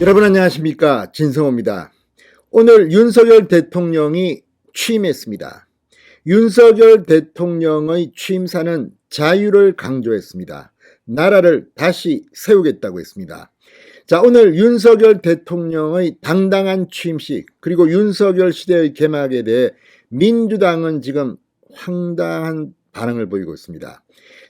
여러분 안녕하십니까, 진성호입니다. 오늘 윤석열 대통령이 취임했습니다. 윤석열 대통령의 취임사는 자유를 강조했습니다. 나라를 다시 세우겠다고 했습니다. 자, 오늘 윤석열 대통령의 당당한 취임식 그리고 윤석열 시대의 개막에 대해 민주당은 지금 황당한 반응을 보이고 있습니다.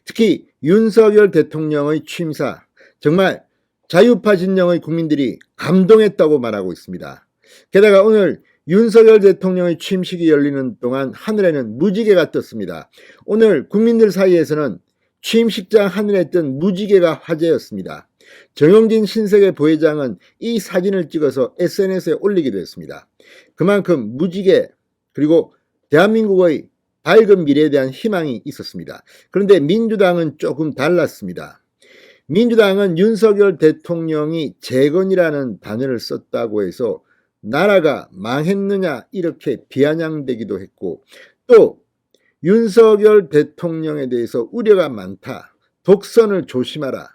특히 윤석열 대통령의 취임사, 정말 자유파 진영의 국민들이 감동했다고 말하고 있습니다. 게다가 오늘 윤석열 대통령의 취임식이 열리는 동안 하늘에는 무지개가 떴습니다. 오늘 국민들 사이에서는 취임식장 하늘에 뜬 무지개가 화제였습니다. 정용진 신세계 부회장은 이 사진을 찍어서 SNS에 올리기도 했습니다. 그만큼 무지개 그리고 대한민국의 밝은 미래에 대한 희망이 있었습니다. 그런데 민주당은 조금 달랐습니다. 민주당은 윤석열 대통령이 재건이라는 단어를 썼다고 해서 나라가 망했느냐 이렇게 비아냥대기도 했고, 또 윤석열 대통령에 대해서 우려가 많다, 독선을 조심하라,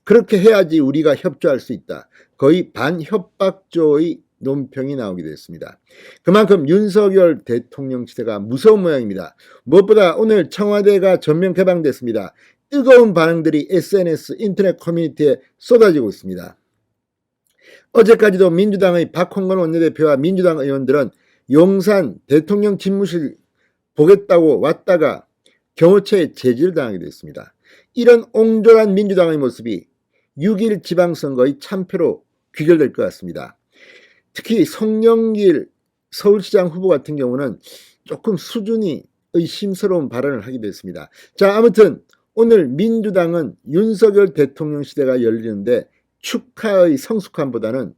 그렇게 해야지 우리가 협조할 수 있다, 거의 반협박조의 논평이 나오기도 했습니다. 그만큼 윤석열 대통령 시대가 무서운 모양입니다. 무엇보다 오늘 청와대가 전면 개방됐습니다. 뜨거운 반응들이 SNS, 인터넷 커뮤니티에 쏟아지고 있습니다. 어제까지도 민주당의 박홍근 원내대표와 민주당 의원들은 용산 대통령 집무실 보겠다고 왔다가 경호처에 제지를 당하기도 했습니다. 이런 옹졸한 민주당의 모습이 6.1 지방선거의 참패로 귀결될 것 같습니다. 특히 송영길 서울시장 후보 같은 경우는 조금 수준이 의심스러운 발언을 하기도 했습니다. 자, 아무튼 오늘 민주당은 윤석열 대통령 시대가 열리는데 축하의 성숙함보다는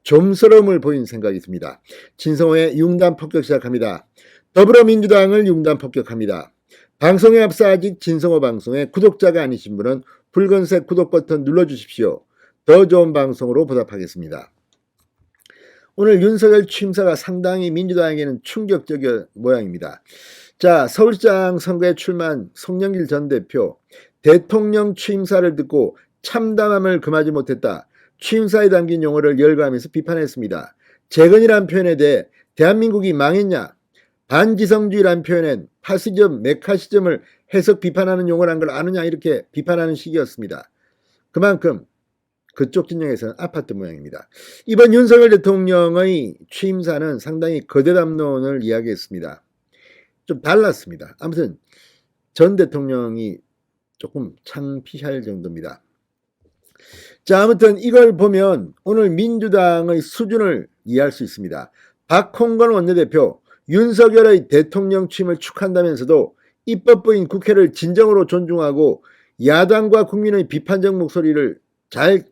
좀스러움을 보이는 생각이 듭니다. 진성호의 융단 폭격 시작합니다. 더불어민주당을 융단 폭격합니다. 방송에 앞서 아직 진성호 방송에 구독자가 아니신 분은 붉은색 구독 버튼 눌러주십시오. 더 좋은 방송으로 보답하겠습니다. 오늘 윤석열 취임사가 상당히 민주당에게는 충격적인 모양입니다. 자, 서울시장 선거에 출마한 송영길 전 대표, 대통령 취임사를 듣고 참담함을 금하지 못했다, 취임사에 담긴 용어를 열거하면서 비판했습니다. 재건이란 표현에 대해 대한민국이 망했냐, 반지성주의란 표현엔 파시즘, 메카시즘을 해석 비판하는 용어란 걸 아느냐, 이렇게 비판하는 식이었습니다. 그만큼 그쪽 진영에서는 아팠던 모양입니다. 이번 윤석열 대통령의 취임사는 상당히 거대 담론을 이야기했습니다. 좀 달랐습니다. 아무튼 전 대통령이 조금 창피할 정도입니다. 자, 아무튼 이걸 보면 오늘 민주당의 수준을 이해할 수 있습니다. 박홍근 원내대표, 윤석열의 대통령 취임을 축하한다면서도 입법부인 국회를 진정으로 존중하고 야당과 국민의 비판적 목소리를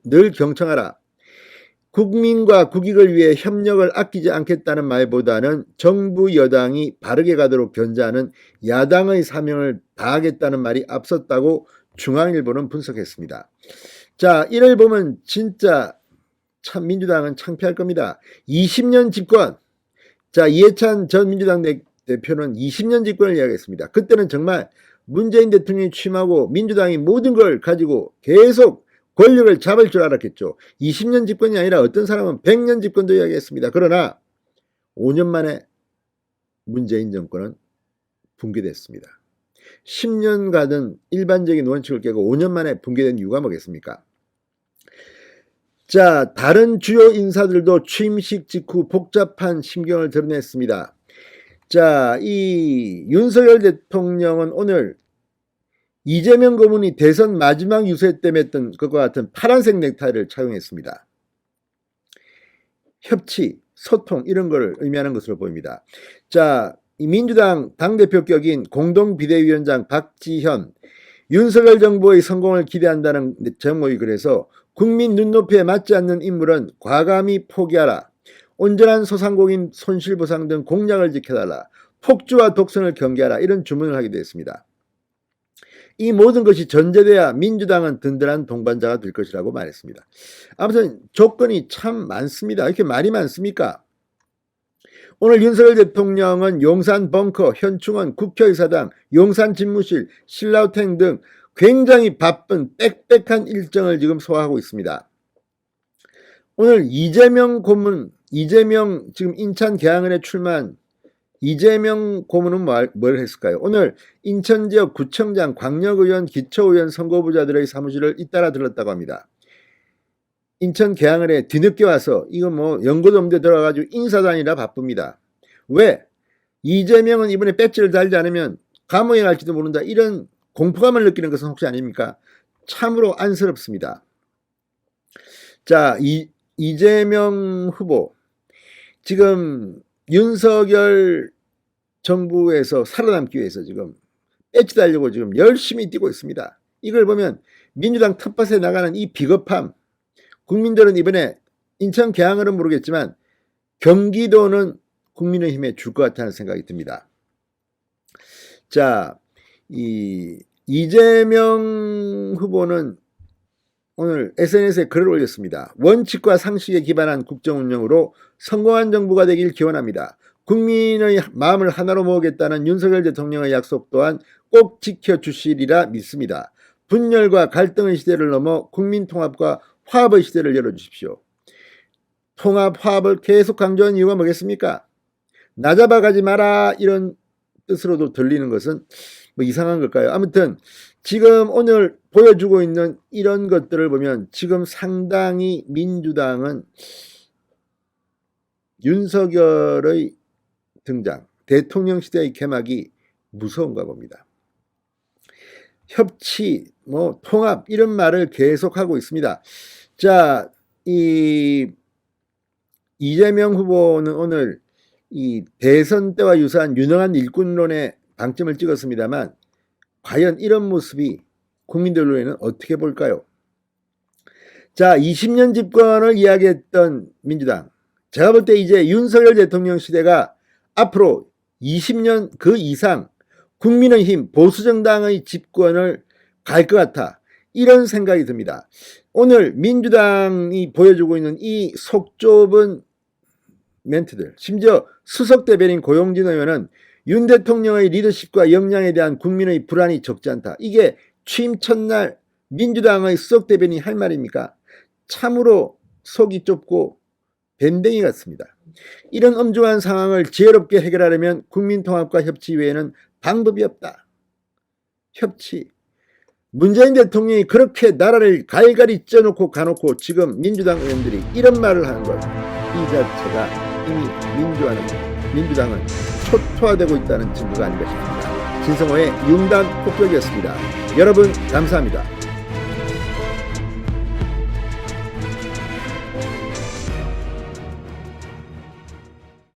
늘 경청하라, 국민과 국익을 위해 협력을 아끼지 않겠다는 말보다는 정부 여당이 바르게 가도록 견제하는 야당의 사명을 다하겠다는 말이 앞섰다고 중앙일보는 분석했습니다. 자, 이를 보면 진짜 참 민주당은 창피할 겁니다. 20년 집권. 자, 이해찬 전 민주당 대표는 20년 집권을 이야기했습니다. 그때는 정말 문재인 대통령이 취임하고 민주당이 모든 걸 가지고 계속 권력을 잡을 줄 알았겠죠. 20년 집권이 아니라 어떤 사람은 100년 집권도 이야기했습니다. 그러나 5년 만에 문재인 정권은 붕괴됐습니다. 10년 가던 일반적인 원칙을 깨고 5년 만에 붕괴된 이유가 뭐겠습니까? 자, 다른 주요 인사들도 취임식 직후 복잡한 심경을 드러냈습니다. 자, 이 윤석열 대통령은 오늘 이재명 고문이 대선 마지막 유세 때 맸던 것과 같은 파란색 넥타이를 착용했습니다. 협치, 소통 이런 걸 의미하는 것으로 보입니다. 자, 이 민주당 당대표격인 공동비대위원장 박지현, 윤석열 정부의 성공을 기대한다는 제목이 그래서 국민 눈높이에 맞지 않는 인물은 과감히 포기하라, 온전한 소상공인 손실보상 등 공약을 지켜달라, 폭주와 독선을 경계하라, 이런 주문을 하기도 했습니다. 이 모든 것이 전제돼야 민주당은 든든한 동반자가 될 것이라고 말했습니다. 아무튼 조건이 참 많습니다. 이렇게 말이 많습니까? 오늘 윤석열 대통령은 용산 벙커, 현충원, 국회의사당, 용산 집무실, 신라호텔 등 굉장히 바쁜 빽빽한 일정을 지금 소화하고 있습니다. 오늘 이재명 고문, 이재명 지금 인천 계양을에 출마한 이재명 고문은 뭘 했을까요? 오늘 인천 지역 구청장, 광역의원, 기초의원 선거부자들의 사무실을 잇따라 들렀다고 합니다. 인천 계양을에 뒤늦게 와서 이거 뭐 연고도 없는데 들어가가지고 인사단이라 바쁩니다. 왜? 이재명은 이번에 배지를 달지 않으면 감옥에 갈지도 모른다. 이런 공포감을 느끼는 것은 혹시 아닙니까? 참으로 안쓰럽습니다. 자, 이재명 후보 지금 윤석열 정부에서 살아남기 위해서 지금 배지 달려고 지금 열심히 뛰고 있습니다. 이걸 보면 민주당 텃밭에 나가는 이 비겁함, 국민들은 이번에 인천 계양을은 모르겠지만 경기도는 국민의힘에 줄 것 같다는 생각이 듭니다. 자, 이재명 후보는 오늘 SNS에 글을 올렸습니다. 원칙과 상식에 기반한 국정운영으로 성공한 정부가 되길 기원합니다. 국민의 마음을 하나로 모으겠다는 윤석열 대통령의 약속 또한 꼭 지켜주시리라 믿습니다. 분열과 갈등의 시대를 넘어 국민통합과 화합의 시대를 열어주십시오. 통합, 화합을 계속 강조한 이유가 뭐겠습니까? 나 잡아가지 마라 이런 뜻으로도 들리는 것은 뭐 이상한 걸까요? 아무튼 지금 오늘 보여주고 있는 이런 것들을 보면 지금 상당히 민주당은 윤석열의 등장, 대통령 시대의 개막이 무서운가 봅니다. 협치, 뭐 통합 이런 말을 계속하고 있습니다. 자, 이재명 후보는 오늘 이 대선 때와 유사한 유능한 일꾼론에 방점을 찍었습니다만 과연 이런 모습이 국민들 눈에는 어떻게 볼까요? 자, 20년 집권을 이야기했던 민주당, 제가 볼 때 이제 윤석열 대통령 시대가 앞으로 20년 그 이상 국민의힘 보수정당의 집권을 갈 것 같아, 이런 생각이 듭니다. 오늘 민주당이 보여주고 있는 이 속 좁은 멘트들, 심지어 수석 대변인 고용진 의원은 윤 대통령의 리더십과 역량에 대한 국민의 불안이 적지 않다. 이게 취임 첫날 민주당의 수석 대변인이 할 말입니까? 참으로 속이 좁고 밴댕이 같습니다. 이런 엄중한 상황을 지혜롭게 해결하려면 국민통합과 협치 외에는 방법이 없다. 협치. 문재인 대통령이 그렇게 나라를 갈갈이 쪄놓고 가놓고 지금 민주당 의원들이 이런 말을 하는 것, 이 자체가 이미 민주당은 초토화되고 있다는 증거가 아닌가 싶습니다. 진성호의 융단 폭격이었습니다. 여러분 감사합니다.